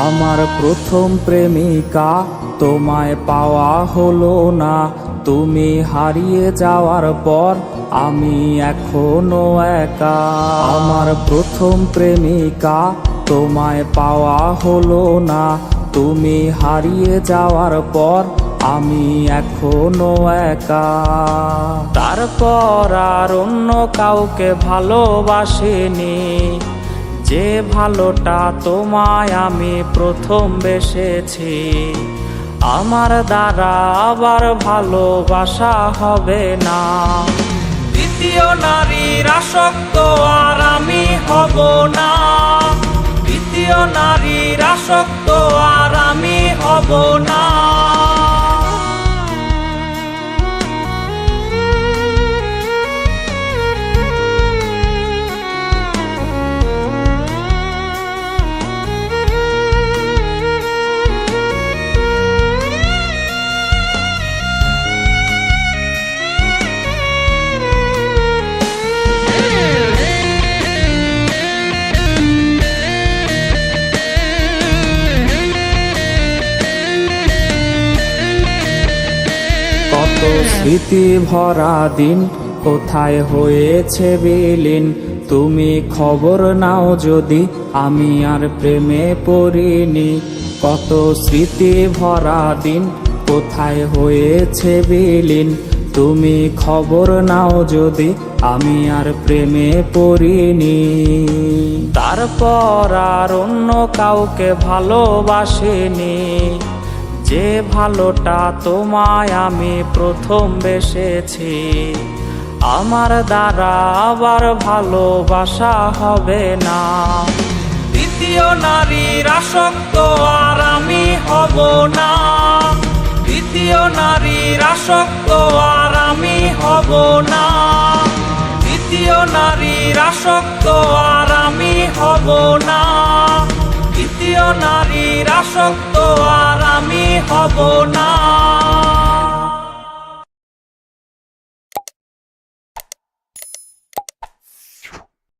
আমার প্রথম প্রেমিকা তোমায় পাওয়া হলো না, তুমি হারিয়ে যাওয়ার পর আমি এখনো একা। আমার প্রথম প্রেমিকা তোমায় পাওয়া হলো না, তুমি হারিয়ে যাওয়ার পর আমি এখনো একা। তারপর আর অন্য কাউকে ভালোবাসিনি, যে ভালোটা তোমায় আমি প্রথম বেসেছি। আমার দ্বারা আবার ভালোবাসা হবে না, দ্বিতীয় নারীর আসক্ত আর আমি হব না। দ্বিতীয় নারীর আসক্ত আর আমি হব না। কত স্মৃতি ভরা দিন কোথায় হয়েছে বিলীন, তুমি খবর নাও যদি আমি আর প্রেমে পড়িনি। কত স্মৃতি ভরা দিন কোথায় হয়েছে বিলীন, তুমি খবর নাও যদি আমি আর প্রেমে পড়িনি। তারপর আর অন্য কাউকে ভালোবাসিনি, যে ভালোটা তোমায় আমি প্রথম বেসেছি। আমার দ্বারা আবার ভালোবাসা হবে না, দ্বিতীয় নারীর আসক্ত আর আমি হব না। দ্বিতীয় নারীর আসক্ত আর আমি হব না। দ্বিতীয় নারীর আসক্ত আর আমি হব না। দ্বিতীয় নারীর আসক্ত আর আমি হব না।